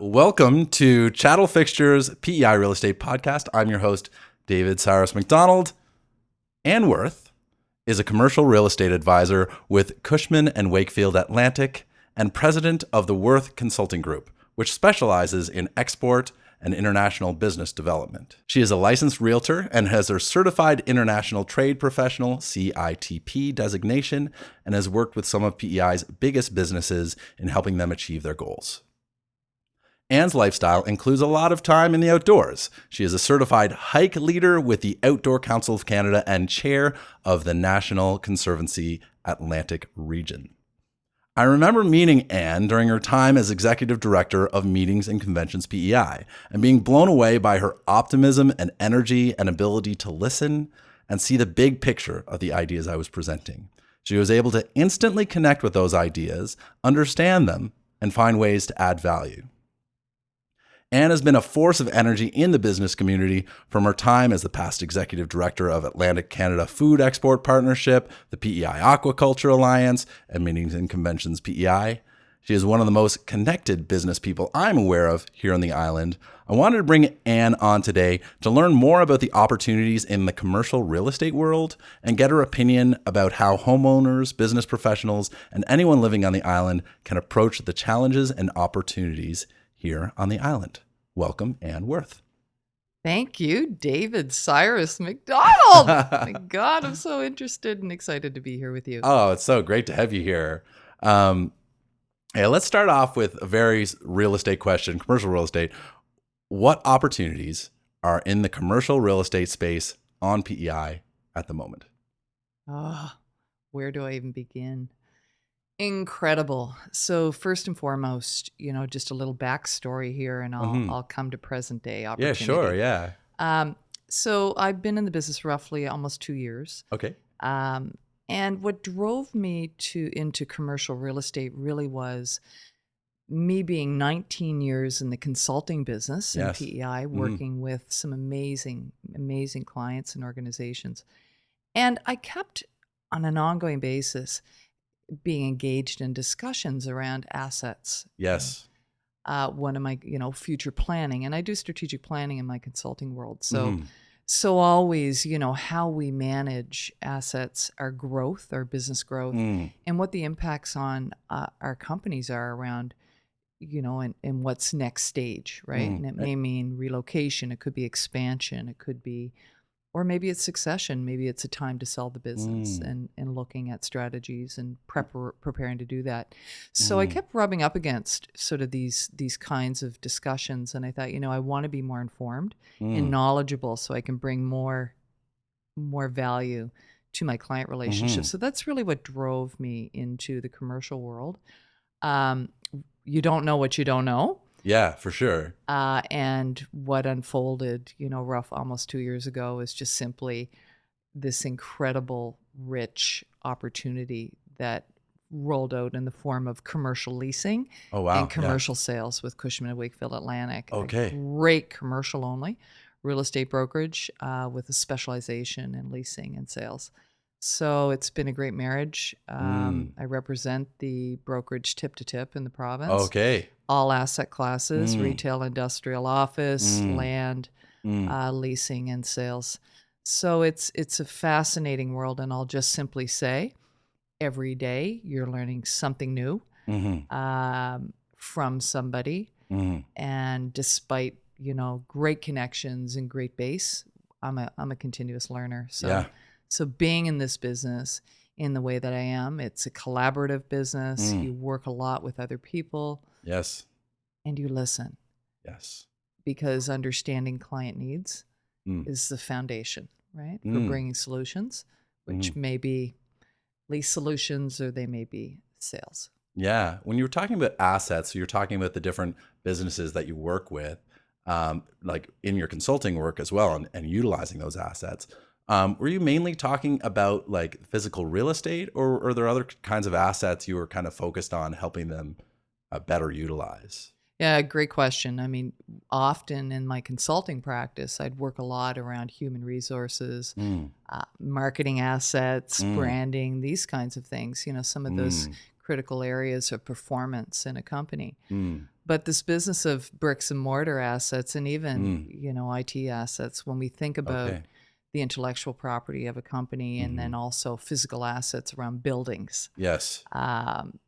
Welcome to Chattel Fixtures PEI Real Estate Podcast. I'm your host, David Cyrus MacDonald. Aworth is a commercial real estate advisor with Cushman Wakefield Atlantic and president of the Worth Consulting Group, which specializes in export and international business development. She is a licensed realtor and has her Certified International Trade Professional CITP designation and has worked with some of PEI's biggest businesses in helping them achieve their goals. Anne's lifestyle includes a lot of time in the outdoors. She is a certified hike leader with the Outdoor Council of Canada and chair of the National Conservancy Atlantic Region. I remember meeting Anne during her time as executive director of Meetings and Conventions PEI and being blown away by her optimism and energy and ability to listen and see the big picture of the ideas I was presenting. She was able to instantly connect with those ideas, understand them, and find ways to add value. Anne has been a force of energy in the business community from her time as the past executive director of Atlantic Canada Food Export Partnership, the PEI Aquaculture Alliance, and Meetings and Conventions PEI. She is one of the most connected business people I'm aware of here on the island. I wanted to bring Anne on today to learn more about the opportunities in the commercial real estate world and get her opinion about how homeowners, business professionals, and anyone living on the island can approach the challenges and opportunities here on the island. Welcome, Anne Worth. Thank you, David Cyrus MacDonald. My God, I'm so interested and excited to be here with you. Oh, it's so great to have you here. Let's start off with a very real estate question, commercial real estate. What opportunities are in the commercial real estate space on PEI at the moment? Where do I even begin? Incredible. So first and foremost, just a little backstory here, and I'll come to present day opportunity. Yeah, sure. Yeah. So I've been in the business roughly almost 2 years. Okay. And what drove me into commercial real estate really was me being 19 years in the consulting business in Yes. PEI, working with some amazing, amazing clients and organizations. And I kept on an ongoing basis being engaged in discussions around assets. Yes. One of my, future planning, and I do strategic planning in my consulting world. So always, how we manage assets, our growth, our business growth, and what the impacts on our companies are around, and what's next stage, right? And it may mean relocation, it could be expansion, it could be, or maybe it's succession. Maybe it's a time to sell the business and looking at strategies and preparing to do that. So I kept rubbing up against sort of these kinds of discussions. And I thought, I want to be more informed and knowledgeable so I can bring more value to my client relationships. So that's really what drove me into the commercial world. You don't know what you don't know. Yeah, for sure. And what unfolded, rough almost 2 years ago is just simply this incredible, rich opportunity that rolled out in the form of commercial leasing and commercial sales with Cushman Wakefield Atlantic. Okay. A great commercial only real estate brokerage with a specialization in leasing and sales. So it's been a great marriage. I represent the brokerage tip to tip in the province. Okay. All asset classes, retail, industrial, office, land, leasing, and sales. So it's a fascinating world, and I'll just simply say, every day you're learning something new from somebody. And despite great connections and great base, I'm a continuous learner. So being in this business in the way that I am, it's a collaborative business. You work a lot with other people. Yes. And you listen. Yes. Because understanding client needs is the foundation, right? For bringing solutions, which may be lease solutions or they may be sales. Yeah. When you were talking about assets, so you're talking about the different businesses that you work with, like in your consulting work as well, and utilizing those assets. Were you mainly talking about like physical real estate, or are there other kinds of assets you were kind of focused on helping them better utilize? Yeah, great question. I mean, often in my consulting practice, I'd work a lot around human resources, marketing assets, branding, these kinds of things, some of those critical areas of performance in a company. But this business of bricks and mortar assets and even, IT assets, when we think about Okay. the intellectual property of a company and then also physical assets around buildings, Yes. and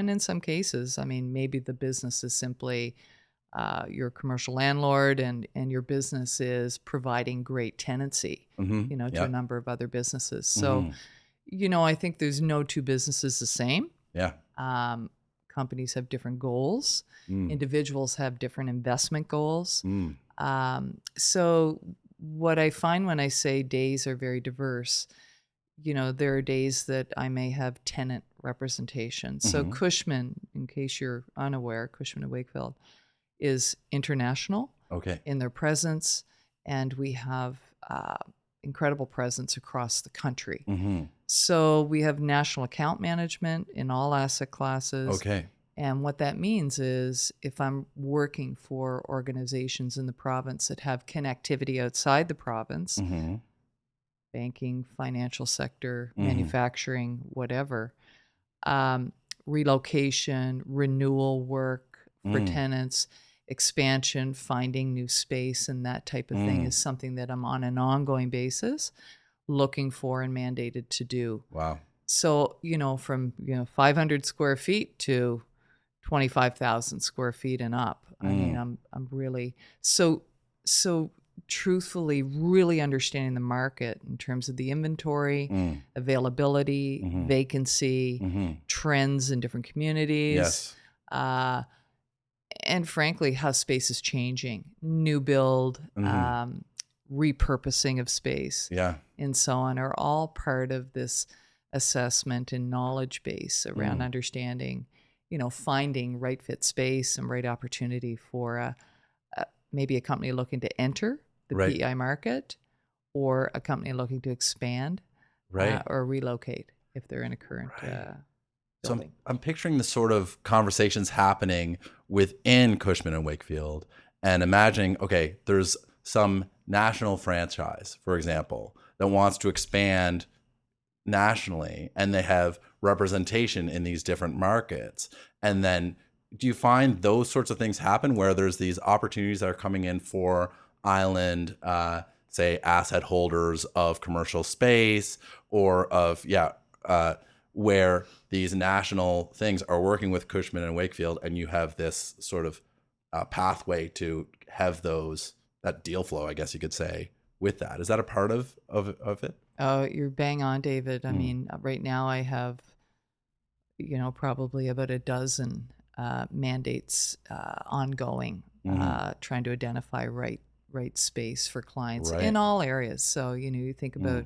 in some cases, I mean, maybe the business is simply you're a commercial landlord and your business is providing great tenancy, to a Yep. number of other businesses. So, Mhm. I think there's no two businesses the same. Yeah. Companies have different goals. Mm. Individuals have different investment goals. Mm. So what I find when I say days are very diverse, there are days that I may have tenant representation. So Mhm. Cushman, in case you're unaware, Cushman and Wakefield is international Okay. in their presence, and we have incredible presence across the country. Mhm. So we have national account management in all asset classes. Okay. And what that means is if I'm working for organizations in the province that have connectivity outside the province, Mhm. banking, financial sector, Mhm. manufacturing, whatever, relocation, renewal work for Mm. tenants, expansion, finding new space, and that type of thing Mm. is something that I'm on an ongoing basis looking for and mandated to do. Wow. So, from 500 square feet to 25,000 square feet and up. I mean, Mm. I'm really so truthfully really understanding the market in terms of the inventory, Mm. availability, Mhm. vacancy, Mhm. trends in different communities, Yes. uh, and frankly, how space is changing, new build, Mhm. repurposing of space, Yeah. and so on are all part of this assessment and knowledge base around Mm. understanding, finding right fit space and right opportunity for maybe a company looking to enter the Right. PEI market or a company looking to expand Right. or relocate if they're in a current Right. So building. I'm picturing the sort of conversations happening within Cushman and Wakefield and imagining, okay, there's some national franchise, for example, that wants to expand nationally and they have representation in these different markets. And then do you find those sorts of things happen where there's these opportunities that are coming in for island, say, asset holders of commercial space or of, where these national things are working with Cushman and Wakefield and you have this sort of pathway to have that deal flow, I guess you could say, with that. Is that a part of it? Oh, you're bang on, David. I Mm. mean, right now I have, probably about a dozen mandates ongoing, Mhm. trying to identify right space for clients in Right. all areas. So, you think Mm. about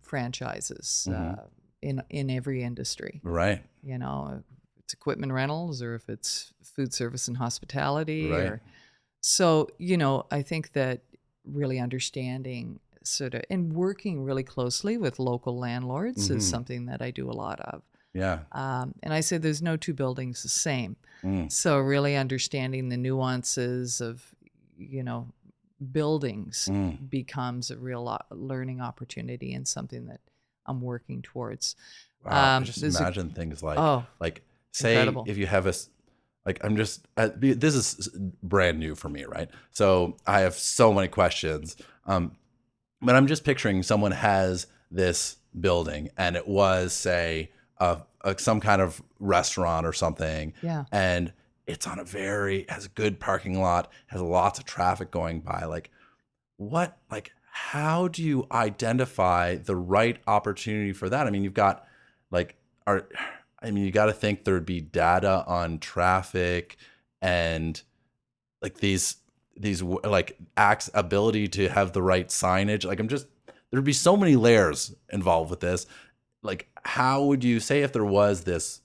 franchises Mhm. in every industry. Right. If it's equipment rentals or if it's food service and hospitality Right. or so, I think that really understanding sort of and working really closely with local landlords is Mhm. something that I do a lot of. Yeah. And I say there's no two buildings the same. Mm. So really understanding the nuances of, you know, buildings Mm. becomes a real learning opportunity and something that I'm working towards. Wow. I just There's a imagine things oh, like say incredible. if you have like I'm just this is brand new for me, right? So I have so many questions. But I'm just picturing someone has this building and it was say some kind of restaurant or something, Yeah. and it's on has a good parking lot, has lots of traffic going by. How do you identify the right opportunity for that? I mean, you've got like are you got to think there'd be data on traffic and like like acts ability to have the right signage. Like there'd be so many layers involved with this. Like how would you say if there was this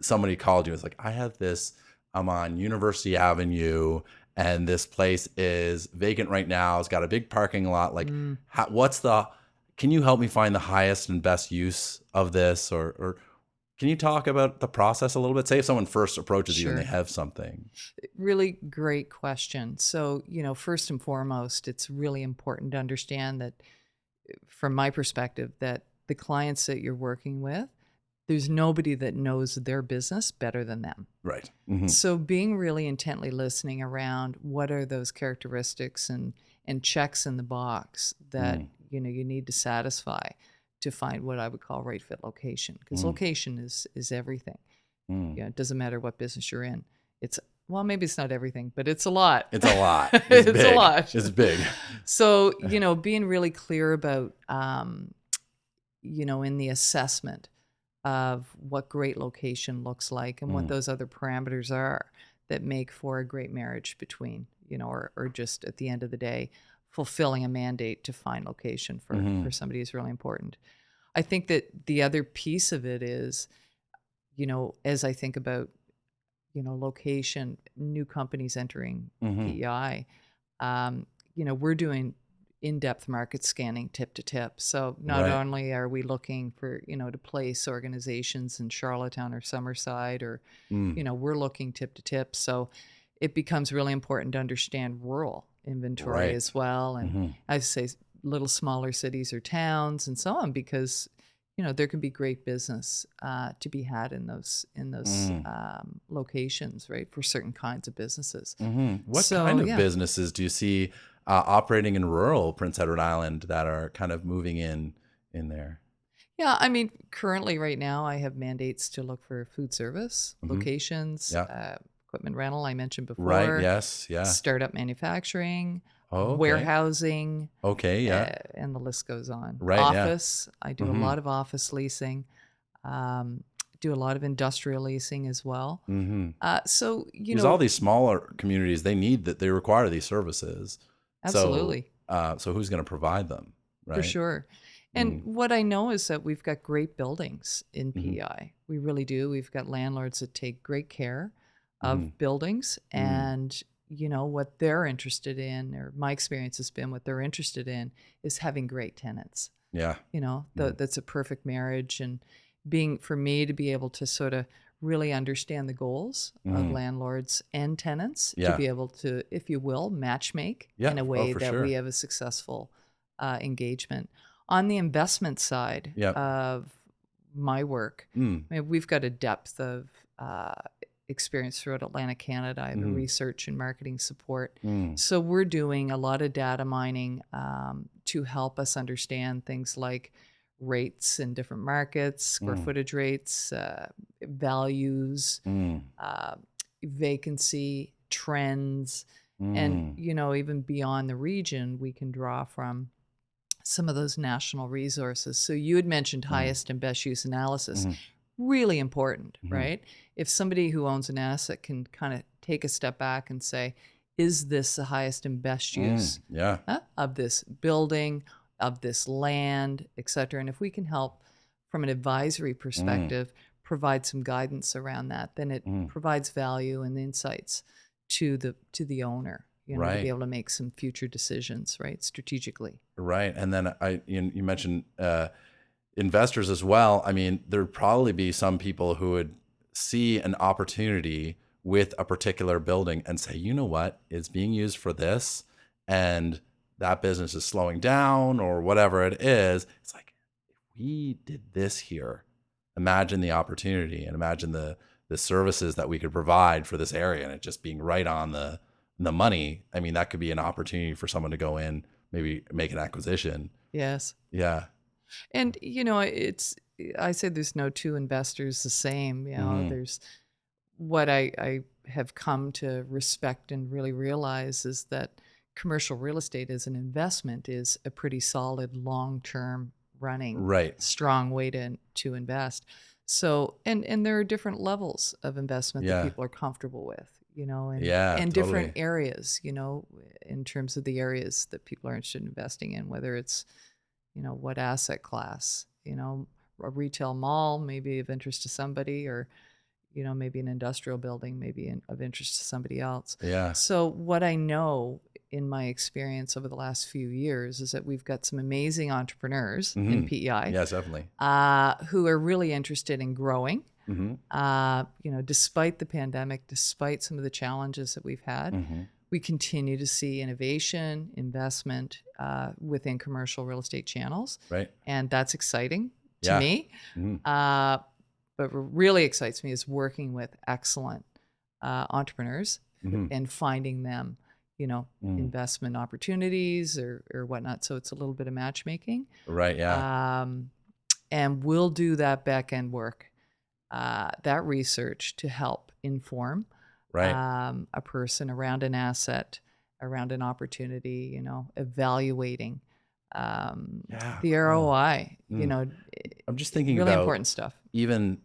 somebody called you, it's like, I have this, I'm on University Avenue and this place is vacant right now. It's got a big parking lot. Like, Mm. can you help me find the highest and best use of this? Or can you talk about the process a little bit? Say if someone first approaches you and they Sure. have something. Really great question. So, first and foremost, it's really important to understand that from my perspective, that the clients that you're working with, there's nobody that knows their business better than them. Right. Mm-hmm. So being really intently listening around what are those characteristics and checks in the box that you need to satisfy to find what I would call right fit location, because location is everything. Yeah, it doesn't matter what business you're in. Well, maybe it's not everything, but it's a lot. It's a lot. It's big. a lot. It's big. So, being really clear about, in the assessment of what great location looks like and what those other parameters are that make for a great marriage between, or just at the end of the day, fulfilling a mandate to find location for somebody is really important. I think that the other piece of it is, as I think about, location, new companies entering PEI, we're doing in-depth market scanning tip to tip. So not only are we looking for, to place organizations in Charlottetown or Summerside, or, we're looking tip to tip. So it becomes really important to understand rural inventory as well. And I say little smaller cities or towns and so on, because there can be great business to be had in those locations, right, for certain kinds of businesses. What kind of businesses do you see operating in rural Prince Edward Island that are kind of moving in there? Yeah, I mean, currently right now I have mandates to look for food service locations, equipment rental I mentioned before. Right, yes, yeah. Startup manufacturing. Oh, okay. Warehousing. Okay, yeah. And the list goes on. Right, office. Yeah. I do a lot of office leasing. Do a lot of industrial leasing as well. So, There's all these smaller communities, they require these services. Absolutely. So who's going to provide them, right? For sure. And what I know is that we've got great buildings in PEI. We really do. We've got landlords that take great care of buildings, and what they're interested in, or my experience has been what they're interested in, is having great tenants. Yeah. That's a perfect marriage. And for me to be able to sort of really understand the goals of landlords and tenants, to be able to, if you will, match make in a way that we have a successful engagement. On the investment side of my work, I mean, we've got a depth of experience throughout Atlantic Canada. I have a research and marketing support. So we're doing a lot of data mining to help us understand things like rates in different markets, square footage rates, values, vacancy, trends, and, even beyond the region, we can draw from some of those national resources. So you had mentioned highest and best use analysis. Really important, right? If somebody who owns an asset can kind of take a step back and say, is this the highest and best use of this building, of this land, et cetera? And if we can help from an advisory perspective, provide some guidance around that, then it provides value and insights to the owner, to be able to make some future decisions, right, strategically. Right. And then you mentioned investors as well. I mean, there'd probably be some people who would see an opportunity with a particular building and say, you know what, it's being used for this, and that business is slowing down or whatever it is. It's like, if we did this here, imagine the opportunity and imagine the services that we could provide for this area, and it just being right on the money. I mean, that could be an opportunity for someone to go in, maybe make an acquisition. Yes. Yeah. And, I say there's no two investors the same. There's what I have come to respect and really realize is that commercial real estate as an investment is a pretty solid, long-term running, strong way to invest. So, and there are different levels of investment that people are comfortable with, and different areas, in terms of the areas that people are interested in investing in, whether it's, what asset class, a retail mall may be of interest to somebody, or, maybe an industrial building may be of interest to somebody else. Yeah. So what I know in my experience over the last few years is that we've got some amazing entrepreneurs in PEI. Yes, definitely. Who are really interested in growing. Despite the pandemic, despite some of the challenges that we've had, we continue to see innovation, investment within commercial real estate channels. Right. And that's exciting to me. But what really excites me is working with excellent entrepreneurs and finding them, investment opportunities or whatnot. So it's a little bit of matchmaking. Right. Yeah. And we'll do that back end work, that research to help inform Right. a person around an asset, around an opportunity, evaluating the ROI, I'm just thinking really about important stuff. even,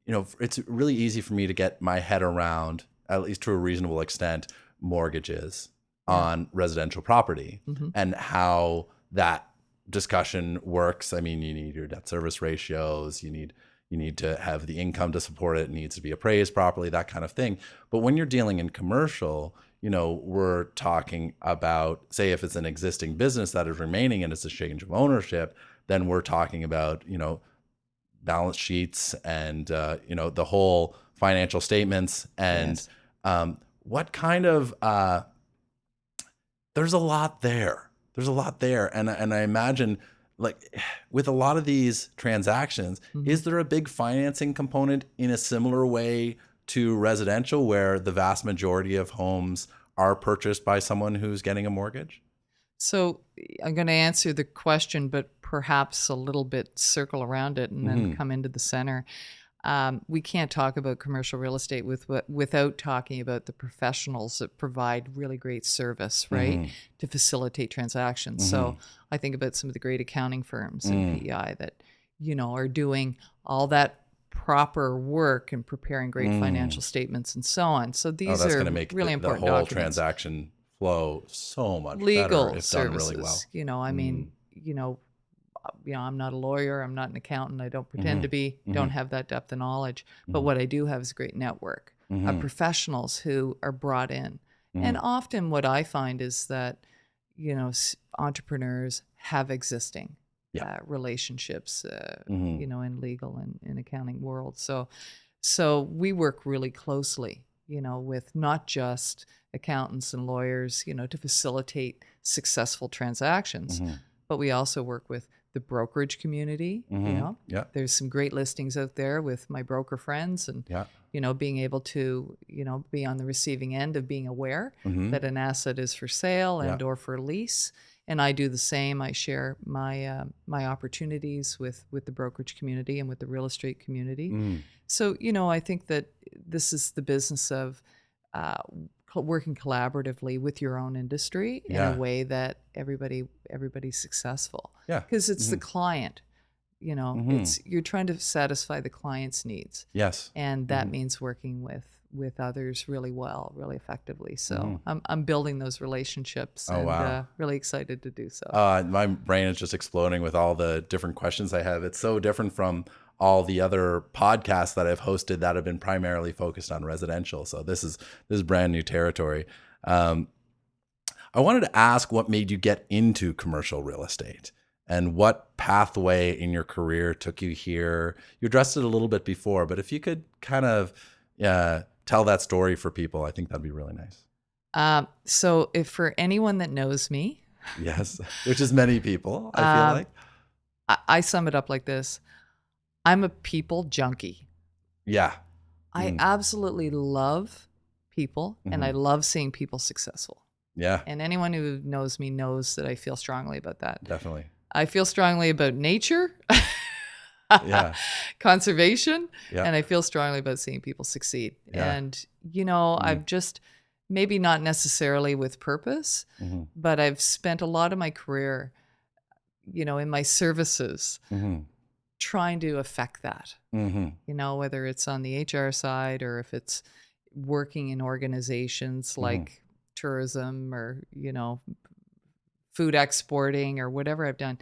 it's really easy for me to get my head around, at least to a reasonable extent, mortgages on residential property and how that discussion works. I mean, you need your debt service ratios, you need to have the income to support it, needs to be appraised properly, that kind of thing. But when you're dealing in commercial, we're talking about, say, if it's an existing business that is remaining and it's a change of ownership, then we're talking about, balance sheets and, the whole financial statements and what kind of, there's a lot there. There's a lot there. And I imagine, like, with a lot of these transactions, is there a big financing component in a similar way to residential where the vast majority of homes are purchased by someone who's getting a mortgage? So I'm going to answer the question, but perhaps a little bit circle around it and then come into the center. We can't talk about commercial real estate without talking about the professionals that provide really great service, right, to facilitate transactions. So I think about some of the great accounting firms in PEI that, are doing all that proper work and preparing great financial statements and so on. So these that's are going to make really the important whole documents. transaction flow so much Legal better if services, done really well. I mean, I'm not a lawyer, I'm not an accountant, I don't pretend to be, don't have that depth of knowledge. But what I do have is a great network of professionals who are brought in. And often what I find is that, entrepreneurs have existing relationships, in legal and in accounting world. So we work really closely, with not just accountants and lawyers, to facilitate successful transactions, but we also work with the brokerage community. There's some great listings out there with my broker friends and, being able to, be on the receiving end of being aware that an asset is for sale and or for lease. And I do the same. I share my my opportunities with the brokerage community and with the real estate community. So, I think that this is the business of working collaboratively with your own industry in a way that everybody's successful. Because it's the client. It's you're trying to satisfy the client's needs. Yes. And that means working with others really well, really effectively. So I'm building those relationships and really excited to do so. My brain is just exploding with all the different questions I have. It's so different from all the other podcasts that I've hosted that have been primarily focused on residential. So this is brand new territory. I wanted to ask what made you get into commercial real estate and what pathway in your career took you here. You addressed it a little bit before, but if you could kind of tell that story for people, I think that'd be really nice. So if for anyone that knows me, yes, which is many people, I feel like. I sum it up like this. I'm a people junkie. Yeah. I absolutely love people and I love seeing people successful. Yeah. And anyone who knows me knows that I feel strongly about that. Definitely. I feel strongly about nature, conservation, and I feel strongly about seeing people succeed. Yeah. And, I've just, maybe not necessarily with purpose, but I've spent a lot of my career, in my services, trying to affect that, whether it's on the HR side or if it's working in organizations like tourism or, food exporting or whatever I've done.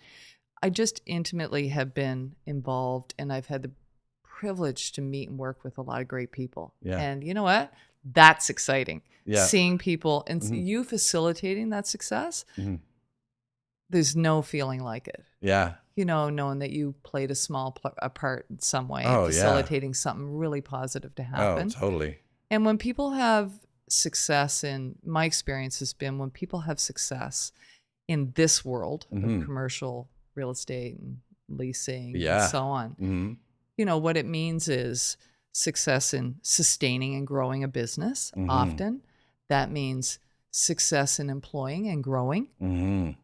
I just intimately have been involved and I've had the privilege to meet and work with a lot of great people. Yeah. And you know what? That's exciting. Yeah. Seeing people and you facilitating that success, there's no feeling like it. Yeah. Knowing that you played a small a part in some way, facilitating something really positive to happen. Oh, totally. And when people have success my experience has been when people have success in this world of commercial real estate and leasing and so on, what it means is success in sustaining and growing a business. Mm-hmm. Often that means success in employing and growing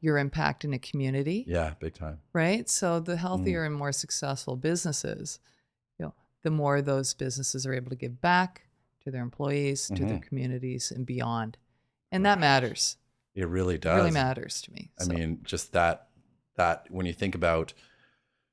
your impact in a community. Yeah, big time. Right? So the healthier and more successful businesses, the more those businesses are able to give back to their employees, to their communities and beyond. And that matters. It really does. It really matters to me. I mean, just that when you think about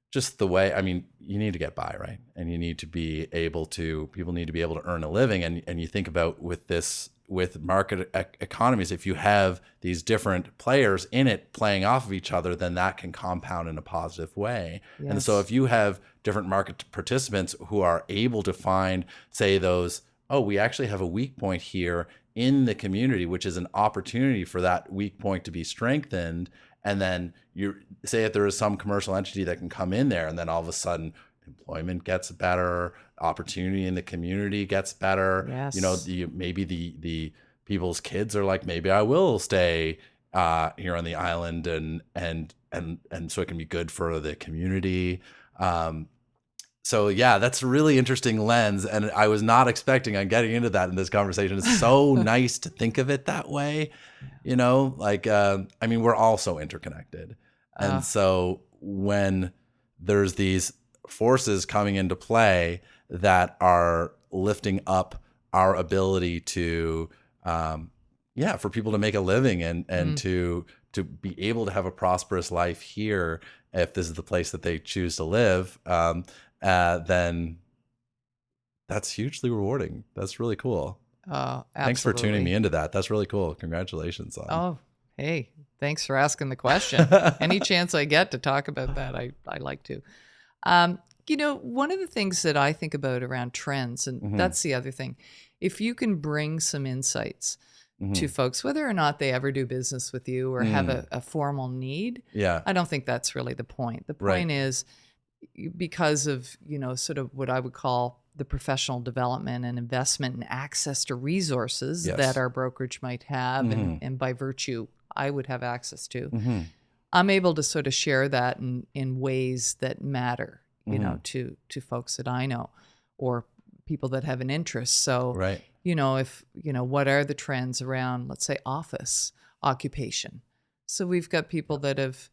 just the way, I mean, you need to get by, right? And you need to be able to, people need to be able to earn a living. And you think about with market economies, if you have these different players in it playing off of each other, then that can compound in a positive way. Yes. And so if you have different market participants who are able to find, say, those, oh, we actually have a weak point here in the community, which is an opportunity for that weak point to be strengthened. And then you say if there is some commercial entity that can come in there, and then all of a sudden employment gets better, opportunity in the community gets better. Yes. Maybe the people's kids are like, maybe I will stay here on the island, and so it can be good for the community. So yeah, that's a really interesting lens, and I was not expecting on getting into that in this conversation. It's so nice to think of it that way, I mean, we're all so interconnected. And so when there's these forces coming into play that are lifting up our ability to, for people to make a living and to be able to have a prosperous life here, if this is the place that they choose to live, then that's hugely rewarding. That's really cool. Absolutely. Thanks for tuning me into that. That's really cool. Congratulations on. Oh, hey, thanks for asking the question. Any chance I get to talk about that, I like to. One of the things that I think about around trends, and that's the other thing, if you can bring some insights to folks, whether or not they ever do business with you or have a formal need, I don't think that's really the point. The point is, because of, sort of what I would call the professional development and investment and access to resources that our brokerage might have, and by virtue, I would have access to, I'm able to sort of share that in ways that matter, to folks that I know or people that have an interest. So, if, what are the trends around, let's say, office occupation? So we've got people that have,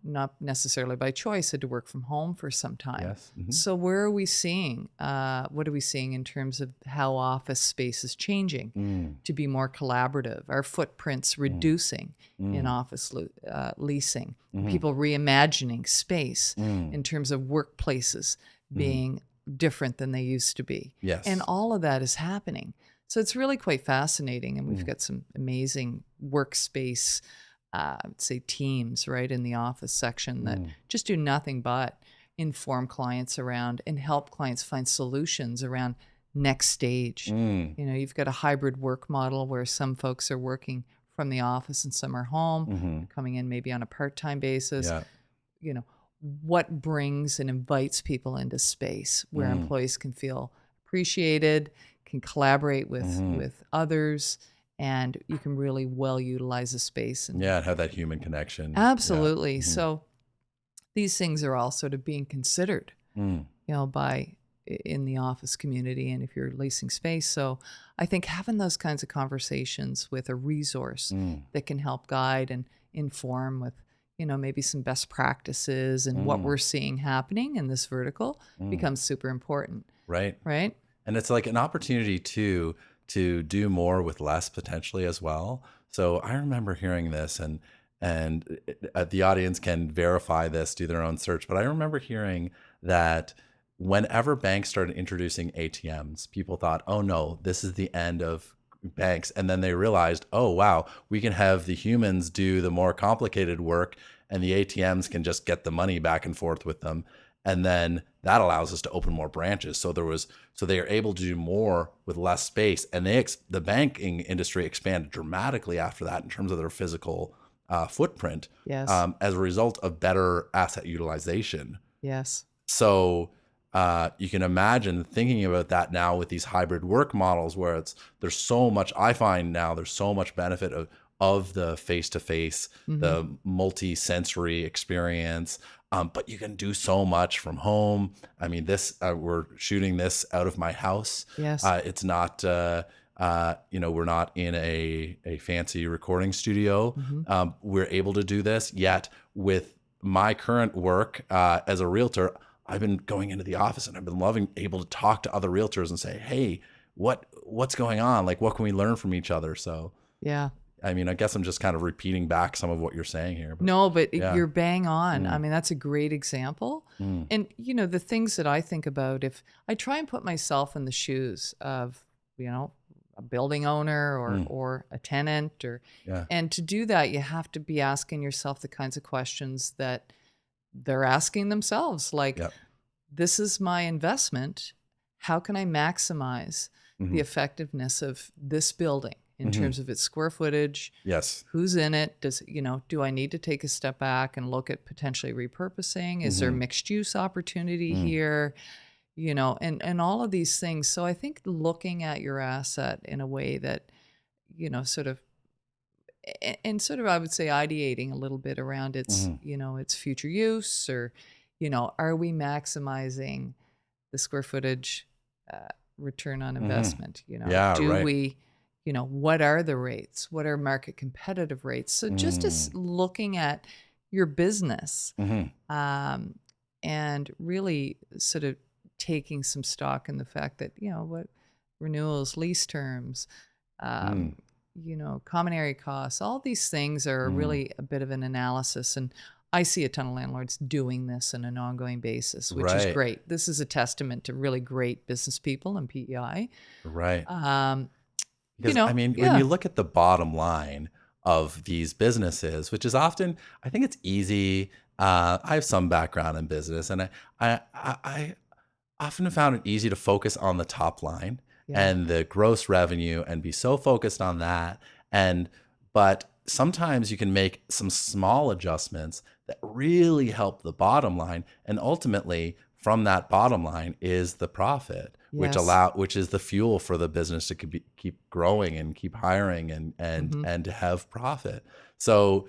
not necessarily by choice, had to work from home for some time. Yes. So where are we seeing, what are we seeing in terms of how office space is changing to be more collaborative? Our footprints reducing in office leasing, people reimagining space in terms of workplaces being different than they used to be. Yes. And all of that is happening. So it's really quite fascinating. And we've got some amazing workspace say teams right in the office section that just do nothing but inform clients around and help clients find solutions around next stage. You've got a hybrid work model where some folks are working from the office and some are home, coming in maybe on a part-time basis. What brings and invites people into space where employees can feel appreciated, can collaborate with others, and you can really well utilize the space. And have that human connection. Absolutely. So these things are all sort of being considered, by in the office community and if you're leasing space. So I think having those kinds of conversations with a resource that can help guide and inform with, maybe some best practices and what we're seeing happening in this vertical becomes super important. Right. And it's like an opportunity to do more with less potentially as well. So I remember hearing this, and the audience can verify this, do their own search. But I remember hearing that whenever banks started introducing ATMs, people thought, oh no, this is the end of banks. And then they realized, oh wow, we can have the humans do the more complicated work and the ATMs can just get the money back and forth with them. And then that allows us to open more branches. So they are able to do more with less space. And the banking industry expanded dramatically after that in terms of their physical footprint. Yes. As a result of better asset utilization. Yes. So you can imagine thinking about that now with these hybrid work models where there's so much, I find now there's so much benefit of the face-to-face, the multi-sensory experience, But you can do so much from home. I mean, we're shooting this out of my house. Yes. It's not, we're not in a fancy recording studio. We're able to do this. Yet with my current work as a realtor, I've been going into the office and I've been able to talk to other realtors and say, hey, what's going on? Like, what can we learn from each other? So, yeah. I mean, I guess I'm just kind of repeating back some of what you're saying here. But, No, but yeah. you're bang on. I mean, that's a great example. And, the things that I think about, if I try and put myself in the shoes of, a building owner or a tenant, and to do that, you have to be asking yourself the kinds of questions that they're asking themselves. Like, this is my investment. How can I maximize the effectiveness of this building in terms of its square footage? Yes. Who's in it? Do I need to take a step back and look at potentially repurposing? Is there mixed use opportunity here? And all of these things. So I think looking at your asset in a way that, sort of, I would say ideating a little bit around its, its future use, or, are we maximizing the square footage return on investment? We, what are the rates? What are market competitive rates? So just as looking at your business and really sort of taking some stock in the fact that, what renewals, lease terms, common area costs, all these things are really a bit of an analysis. And I see a ton of landlords doing this on an ongoing basis, which is great. This is a testament to really great business people in PEI. Right. Because, when you look at the bottom line of these businesses, which is often, I think it's easy. I have some background in business, and I often found it easy to focus on the top line and the gross revenue and be so focused on that. But sometimes you can make some small adjustments that really help the bottom line. And ultimately, from that bottom line is the profit, which is the fuel for the business to keep growing and keep hiring and to have profit. So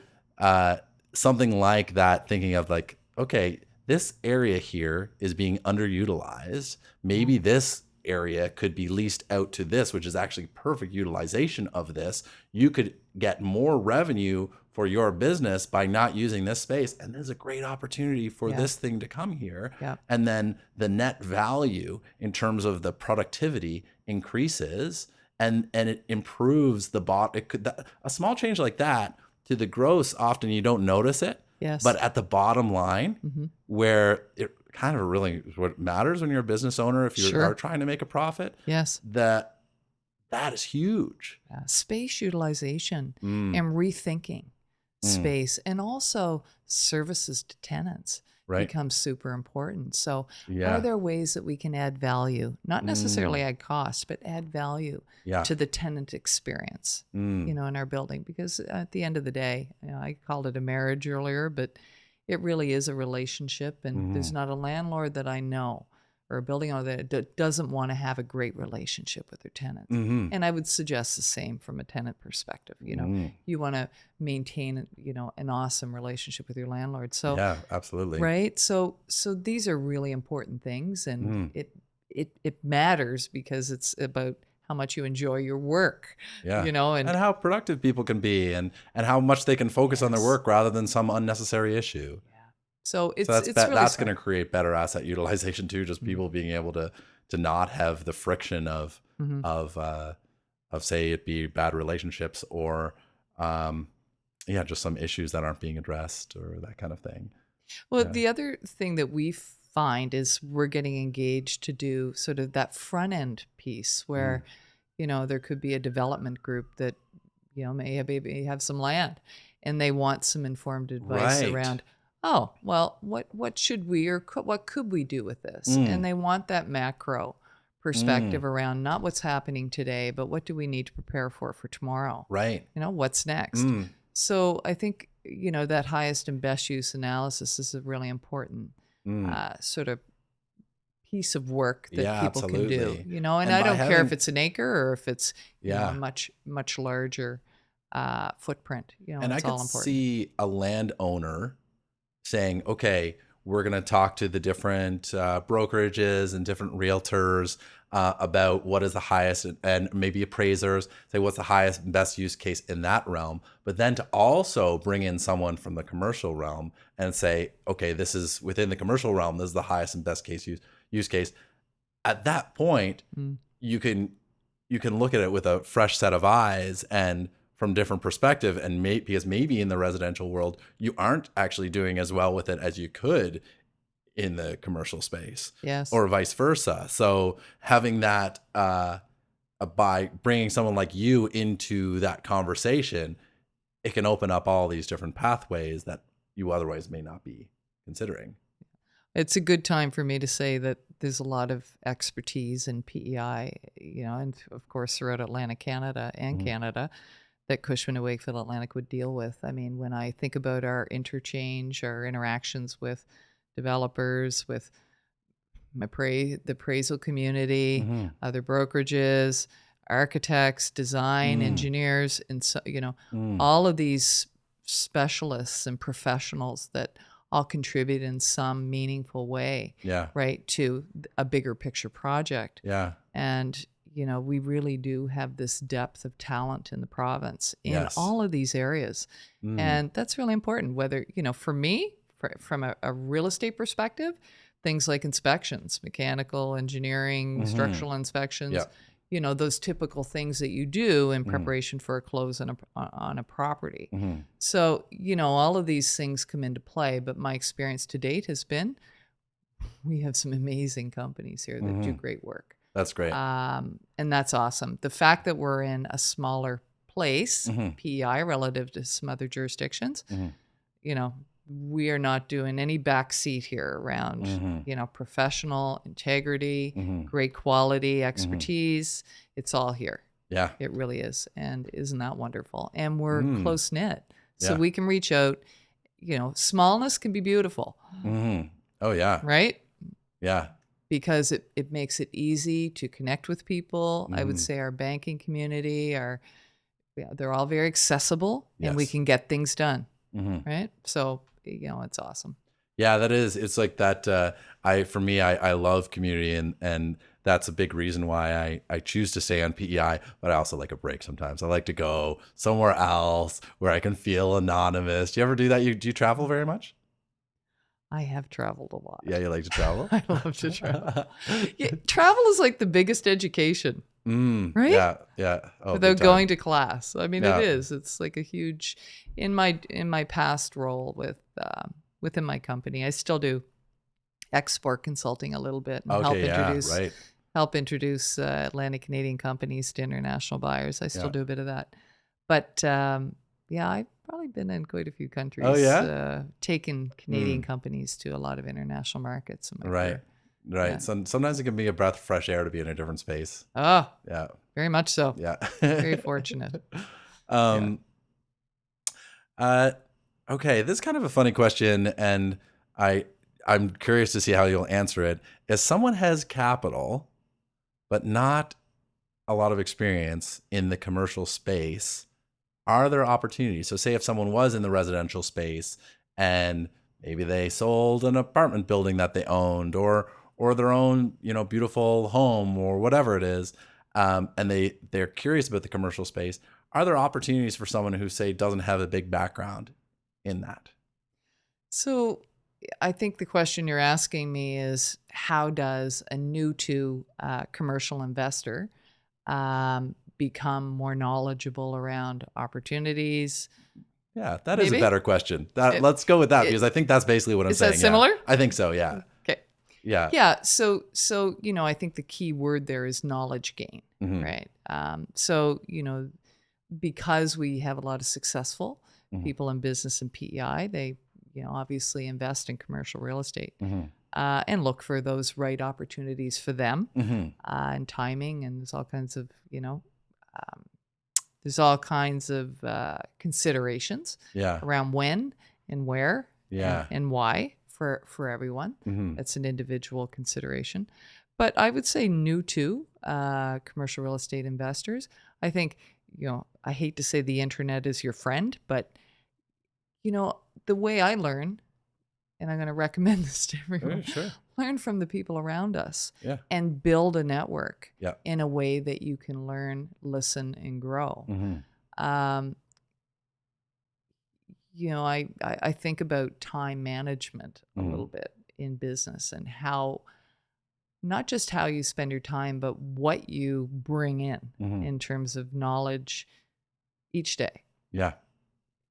something like that, thinking of like, okay, this area here is being underutilized. Maybe this area could be leased out to this, which is actually perfect utilization of this. You could get more revenue for your business by not using this space. And there's a great opportunity for this thing to come here. Yeah. And then the net value in terms of the productivity increases and it improves a small change like that to the gross, often you don't notice it. Yes. But at the bottom line, where it kind of really what matters when you're a business owner, if you are trying to make a profit, that is huge. Space utilization and rethinking space, and also services to tenants becomes super important. So are there ways that we can add value, not necessarily add cost, but add value to the tenant experience, in our building? Because at the end of the day, I called it a marriage earlier, but it really is a relationship. And there's not a landlord that I know or a building owner that doesn't want to have a great relationship with their tenants. And I would suggest the same from a tenant perspective. You want to maintain, an awesome relationship with your landlord. So yeah, absolutely. Right. So these are really important things, and it matters because it's about how much you enjoy your work. Yeah. And how productive people can be and how much they can focus on their work rather than some unnecessary issue. So it's really that's going to create better asset utilization too. Just people being able to not have the friction of say it be bad relationships or just some issues that aren't being addressed or that kind of thing. Well, the other thing that we find is we're getting engaged to do sort of that front end piece where there could be a development group that may have some land and they want some informed advice around, oh, well, what should we or what could we do with this? And they want that macro perspective around not what's happening today, but what do we need to prepare for tomorrow? Right. What's next? So I think, that highest and best use analysis is a really important sort of piece of work that people can do, and I don't care if it's an acre or if it's a much, much larger footprint, and it's I all could important. see a landowner saying, okay, we're going to talk to the different brokerages and different realtors about what is the highest, and maybe appraisers say what's the highest and best use case in that realm. But then to also bring in someone from the commercial realm and say, okay, this is within the commercial realm, this is the highest and best case use case. At that point, you can look at it with a fresh set of eyes and from different perspective, and because maybe in the residential world you aren't actually doing as well with it as you could in the commercial space, Yes. or vice versa. So having that by bringing someone like you into that conversation, it can open up all these different pathways that you otherwise may not be considering. It's a good time for me to say that there's a lot of expertise in PEI, and of course throughout Atlantic Canada and Canada, that Cushman Wakefield Atlantic would deal with. I mean, when I think about our interchange, our interactions with developers, with the appraisal community, other brokerages, architects, design engineers, and so, all of these specialists and professionals that all contribute in some meaningful way, right, to a bigger picture project. Yeah. And, we really do have this depth of talent in the province in all of these areas. And that's really important, whether, for me, from a real estate perspective, things like inspections, mechanical engineering, structural inspections, those typical things that you do in preparation for a close on a property. So, all of these things come into play, but my experience to date has been we have some amazing companies here that do great work. That's great. And that's awesome. The fact that we're in a smaller place, PEI, relative to some other jurisdictions, we are not doing any backseat here around, professional integrity, great quality, expertise. It's all here. Yeah. It really is. And isn't that wonderful? And we're close knit. So we can reach out. Smallness can be beautiful. Oh, yeah. Right? Yeah. Because it makes it easy to connect with people. I would say our banking community, they're all very accessible, and we can get things done. Right? So, it's awesome. Yeah, that is. It's like that. I love community, and that's a big reason why I choose to stay on PEI, but I also like a break sometimes. I like to go somewhere else where I can feel anonymous. Do you ever do that? Do you travel very much? I have traveled a lot. Yeah, you like to travel? I love to travel. Travel is like the biggest education, right? Yeah, yeah. Oh, without going to class. I mean, it is. It's like a huge. In my past role within my company, I still do export consulting a little bit and help introduce Atlantic Canadian companies to international buyers. I still do a bit of that, but I've probably been in quite a few countries. Oh, yeah? Taken Canadian companies to a lot of international markets in my career. Right. Yeah. Sometimes it can be a breath of fresh air to be in a different space. Oh, yeah. Very much so. Yeah. Very fortunate. Okay, this is kind of a funny question, and I'm curious to see how you'll answer it. If someone has capital, but not a lot of experience in the commercial space, are there opportunities? So say if someone was in the residential space and maybe they sold an apartment building that they owned or their own, beautiful home or whatever it is, and they're curious about the commercial space, are there opportunities for someone who, say, doesn't have a big background in that? So I think the question you're asking me is, how does a new to commercial investor become more knowledgeable around opportunities? Yeah, that is a better question. Let's go with that, because I think that's basically what I'm saying. Is that similar? Yeah. I think so, yeah. Okay. Yeah. Yeah, so I think the key word there is knowledge gain, right? So, because we have a lot of successful people in business in PEI, they, obviously invest in commercial real estate and look for those right opportunities for them and timing, and there's all kinds of, considerations around when and where and why for everyone. It's an individual consideration. But I would say new to commercial real estate investors, I think, I hate to say the internet is your friend, but, the way I learn and I'm going to recommend this to everyone. Sure. Learn from the people around us Yeah. and build a network Yeah. in a way that you can learn, listen, and grow. Mm-hmm. I think about time management a Mm-hmm. little bit in business and how, not just how you spend your time, but what you bring in terms of knowledge each day. Yeah.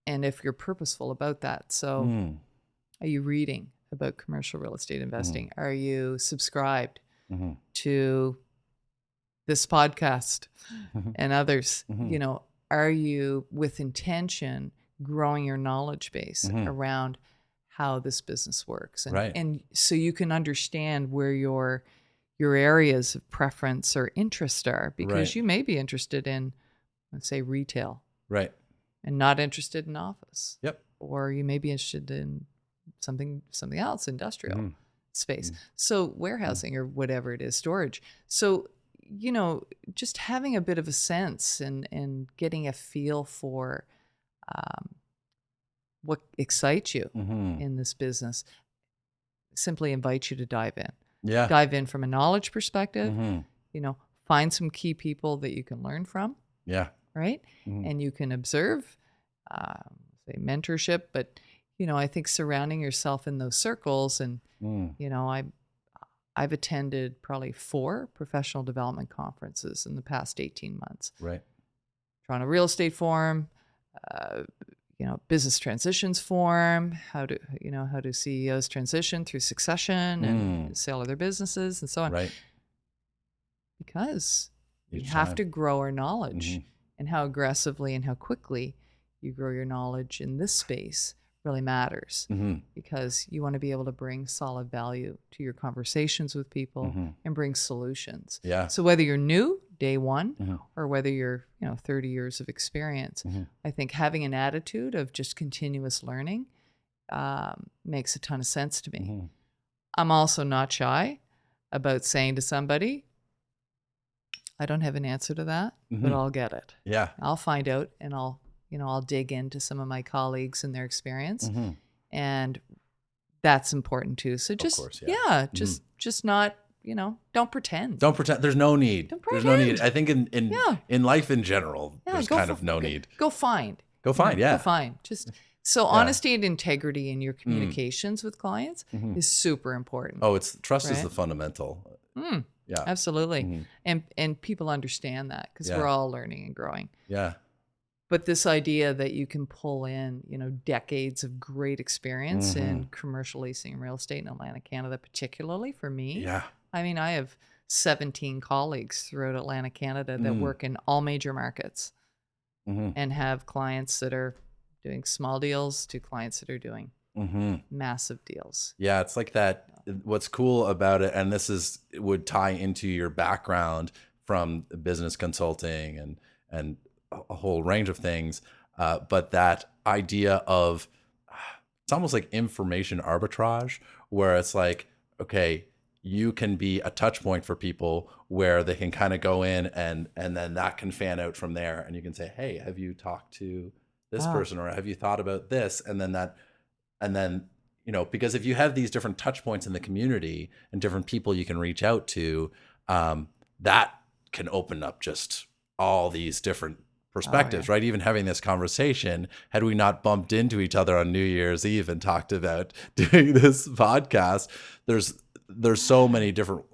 And if you're purposeful about that. So are you reading about commercial real estate investing? Are you subscribed to this podcast and others? Are you with intention growing your knowledge base around how this business works? And, Right. and so you can understand where your areas of preference or interest are, because you may be interested in, let's say, retail. Right. And not interested in office. Yep. Or you may be interested in something else, industrial space. So warehousing or whatever it is, storage. So, just having a bit of a sense and getting a feel for what excites you in this business, simply invite you to dive in. Yeah. Dive in from a knowledge perspective, find some key people that you can learn from. Yeah. Right? And you can observe, say mentorship, but, I think surrounding yourself in those circles and, I've attended probably 4 professional development conferences in the past 18 months. Right. Toronto Real Estate Forum, Business Transitions Forum, how do CEOs transition through succession and sale of their businesses and so on. Right. Because we have to grow our knowledge. And how aggressively and how quickly you grow your knowledge in this space really matters, because you want to be able to bring solid value to your conversations with people and bring solutions. Yeah. So whether you're new, day one, or whether you're 30 years of experience, I think having an attitude of just continuous learning makes a ton of sense to me. I'm also not shy about saying to somebody, I don't have an answer to that, but I'll get it. Yeah. I'll find out, and I'll dig into some of my colleagues and their experience. And that's important too. So just, just not, don't pretend. Don't pretend. There's no need. There's no need. I think in life in general, there's kind of no need. Go find. Go find. Go find. Just so honesty and integrity in your communications with clients is super important. Oh, trust is the fundamental. Yeah. Absolutely. And people understand that because we're all learning and growing. Yeah. But this idea that you can pull in, decades of great experience in commercial leasing and real estate in Atlantic Canada, particularly for me. Yeah. I mean, I have 17 colleagues throughout Atlantic Canada that work in all major markets and have clients that are doing small deals to clients that are doing massive deals. Yeah, it's like that. What's cool about it, and it would tie into your background from business consulting and a whole range of things, but that idea of, it's almost like information arbitrage, where it's like, okay, you can be a touch point for people where they can kind of go in and then that can fan out from there, and you can say, hey, have you talked to this person, or have you thought about this? And then because if you have these different touch points in the community and different people you can reach out to, that can open up just all these different perspectives, right? Even having this conversation, had we not bumped into each other on New Year's Eve and talked about doing this podcast, there's so many different,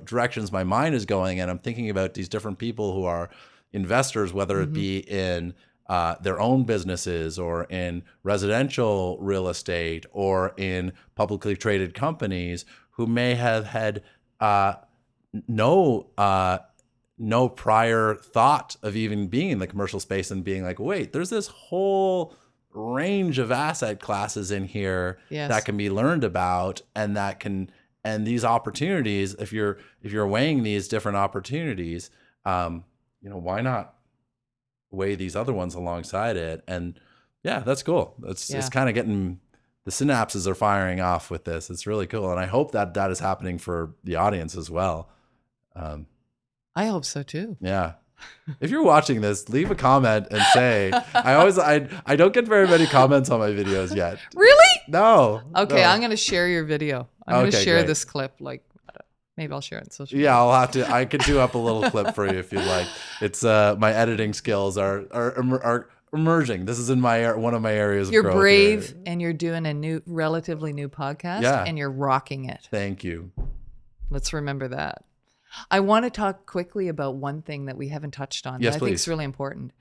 directions my mind is going, and I'm thinking about these different people who are investors, whether it be in their own businesses or in residential real estate or in publicly traded companies, who may have had no prior thought of even being in the commercial space, and being like, wait, there's this whole range of asset classes in here that can be learned about, and these opportunities, if you're weighing these different opportunities, why not weigh these other ones alongside it? And that's cool. It's kind of getting, the synapses are firing off with this. It's really cool. And I hope that is happening for the audience as well. I hope so too. Yeah. If you're watching this, leave a comment and say, I don't get very many comments on my videos yet. Really? No. Okay, no. I'm going to share your video. I'm going to Okay, share great. this clip. Like, maybe I'll share it on social media. Yeah, I'll have to. I could do up a little clip for you if you'd like. It's my editing skills are emerging. This is in one of my areas of You're growth brave here. and you're doing a relatively new podcast Yeah. and you're rocking it. Thank you. Let's remember that. I want to talk quickly about one thing that we haven't touched on Yes, that I think is please. really important.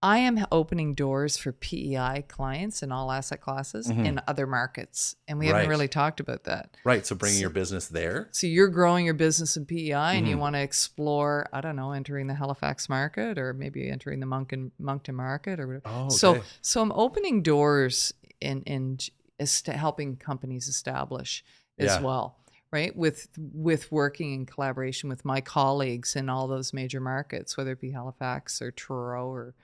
I am opening doors for PEI clients in all asset classes in other markets. And we haven't Right. really talked about that. Right. So bringing your business there. So you're growing your business in PEI and you want to explore, I don't know, entering the Halifax market or maybe entering the Moncton market or whatever. Oh, okay. So I'm opening doors in helping companies establish as Yeah. well, right? With working in collaboration with my colleagues in all those major markets, whether it be Halifax or Truro or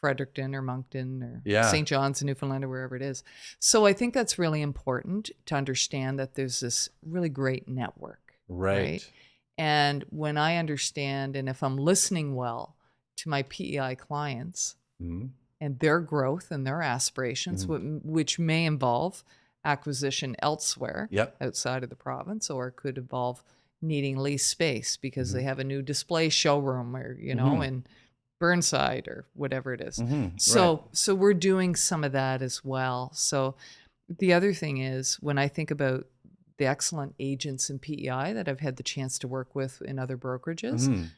Fredericton or Moncton or Yeah. St. John's, Newfoundland, or wherever it is. So I think that's really important to understand that there's this really great network. Right. And when I understand, and if I'm listening well to my PEI clients Mhm. and their growth and their aspirations, which may involve acquisition elsewhere Yep. outside of the province, or it could involve needing lease space because they have a new display showroom or, in Burnside or whatever it is. So we're doing some of that as well. So the other thing is, when I think about the excellent agents in PEI that I've had the chance to work with in other brokerages,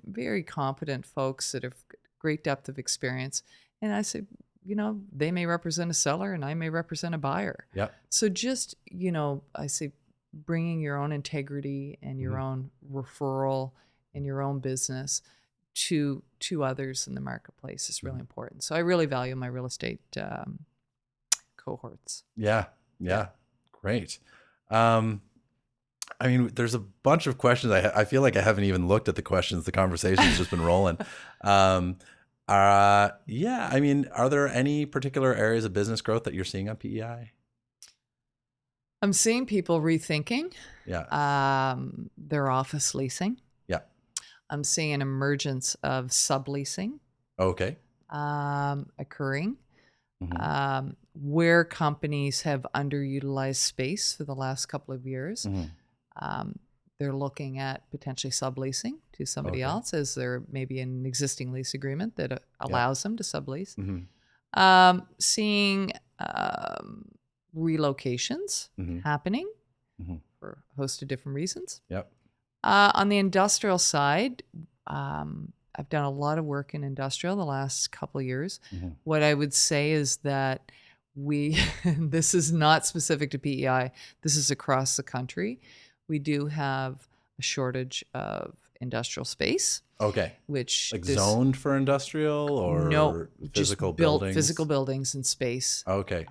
very competent folks that have great depth of experience. And I say, they may represent a seller and I may represent a buyer. Yep. So just, I say bringing your own integrity and your own referral and your own business to others in the marketplace is really important. So I really value my real estate cohorts. Yeah. Great. There's a bunch of questions. I feel like I haven't even looked at the questions. The conversation's just been rolling. Are there any particular areas of business growth that you're seeing on PEI? I'm seeing people rethinking their office leasing. Yeah. I'm seeing an emergence of subleasing Okay. occurring, where companies have underutilized space for the last couple of years. They're looking at potentially subleasing to somebody else, as there may be an existing lease agreement that allows them to sublease. Seeing relocations happening for a host of different reasons. Yep. On the industrial side, I've done a lot of work in industrial the last couple of years. What I would say is that this is not specific to PEI, this is across the country. We do have a shortage of industrial space. Okay. Which like zoned for industrial or physical buildings? Physical buildings and space. Okay.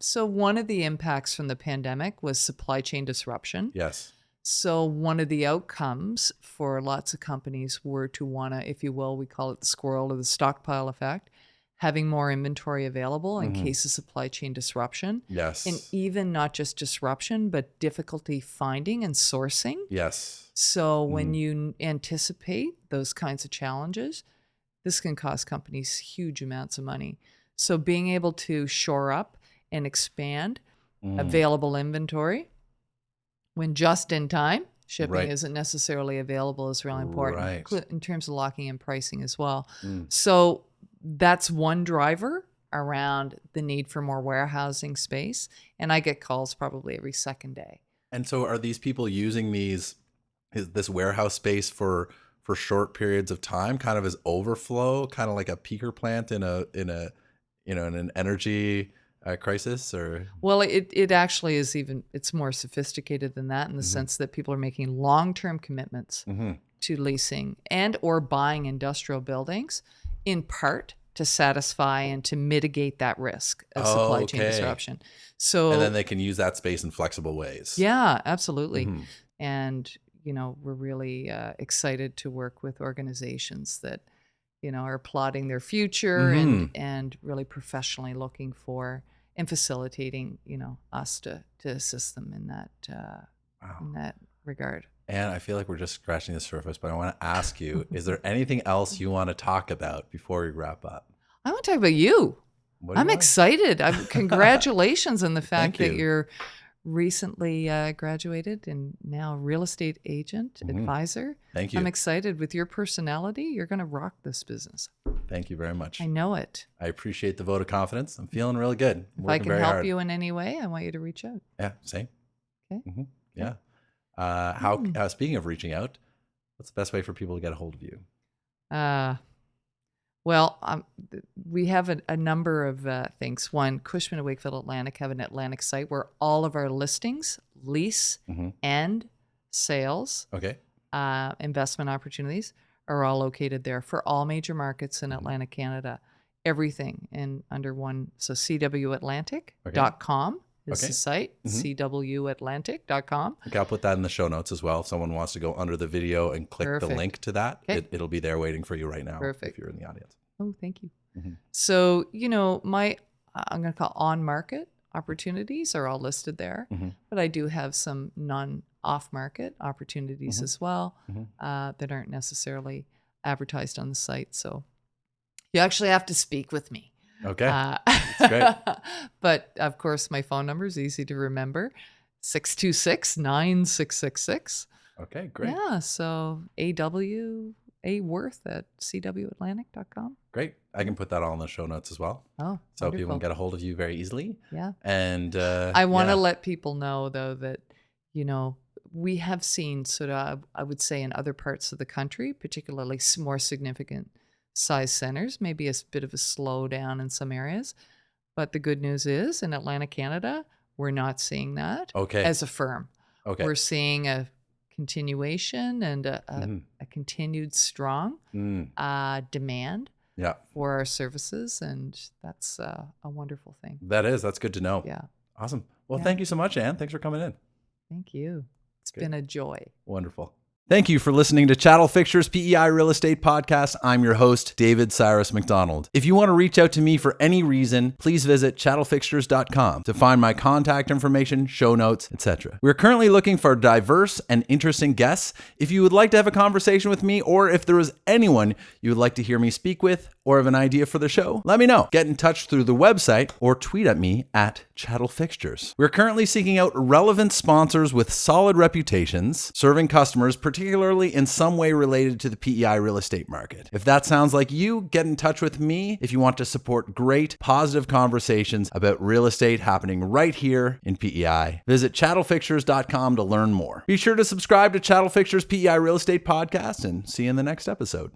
So one of the impacts from the pandemic was supply chain disruption. Yes. So one of the outcomes for lots of companies were to want to, if you will, we call it the squirrel or the stockpile effect, having more inventory available in case of supply chain disruption. Yes. And even not just disruption, but difficulty finding and sourcing. Yes. So when you anticipate those kinds of challenges, this can cost companies huge amounts of money. So being able to shore up and expand available inventory when just in time shipping isn't necessarily available is really important in terms of locking in pricing as well. So that's one driver around the need for more warehousing space. And I get calls probably every second day. And so are these people using this warehouse space for short periods of time, kind of as overflow, kind of like a peaker plant in an energy crisis? Or well, it actually is it's more sophisticated than that in the sense that people are making long-term commitments to leasing and or buying industrial buildings, in part to satisfy and to mitigate that risk of supply chain disruption. So and then they can use that space in flexible ways. Yeah, absolutely. And we're really excited to work with organizations that are plotting their future and really professionally looking for and facilitating us to assist them in that regard. And I feel like we're just scratching the surface, but I want to ask you, is there anything else you want to talk about before we wrap up? I want to talk about you. What do you I'm want? excited. Congratulations on the fact Thank that you. you're recently graduated and now real estate agent, advisor. Thank you. I'm excited with your personality. You're going to rock this business. Thank you very much. I know it. I appreciate the vote of confidence. I'm feeling really good. If I can help you in any way, I want you to reach out. Yeah, same. Okay. Yeah. Speaking of reaching out, what's the best way for people to get a hold of you? We have a number of things. One, Cushman Wakefield Atlantic have an Atlantic site where all of our listings, lease and sales, investment opportunities are all located there for all major markets in Atlantic Canada. Everything in under one. So cwatlantic.com is the site, cwatlantic.com. Okay, I'll put that in the show notes as well. If someone wants to go under the video and click the link to that, it'll be there waiting for you right now. If you're in the audience. Oh, thank you. So, my, I'm going to call on-market opportunities are all listed there, but I do have some non-off-market opportunities as well that aren't necessarily advertised on the site. So you actually have to speak with me. Okay, that's great. But of course, my phone number is easy to remember, 626-9666. Okay, great. Yeah, so aworth at cwatlantic.com. Great. I can put that all in the show notes as well. Oh, so wonderful. People can get a hold of you very easily. Yeah. And I want to let people know, though, that, we have seen sort of, I would say, in other parts of the country, particularly more significant size centers, maybe a bit of a slowdown in some areas. But the good news is in Atlantic Canada, we're not seeing that as a firm. Okay. We're seeing a continuation and a continued strong demand for our services. And that's a wonderful thing. That's good to know. Yeah. Awesome. Well, thank you so much, Anne. Thanks for coming in. Thank you. It's been a joy. Wonderful. Thank you for listening to Chattel Fixtures PEI Real Estate Podcast. I'm your host, David Cyrus MacDonald. If you want to reach out to me for any reason, please visit chattelfixtures.com to find my contact information, show notes, etc. We're currently looking for diverse and interesting guests. If you would like to have a conversation with me, or if there is anyone you would like to hear me speak with, or have an idea for the show, let me know. Get in touch through the website or tweet at me at Chattel Fixtures. We're currently seeking out relevant sponsors with solid reputations, serving customers, particularly in some way related to the PEI real estate market. If that sounds like you, get in touch with me if you want to support great, positive conversations about real estate happening right here in PEI. Visit chattelfixtures.com to learn more. Be sure to subscribe to Chattel Fixtures PEI Real Estate Podcast and see you in the next episode.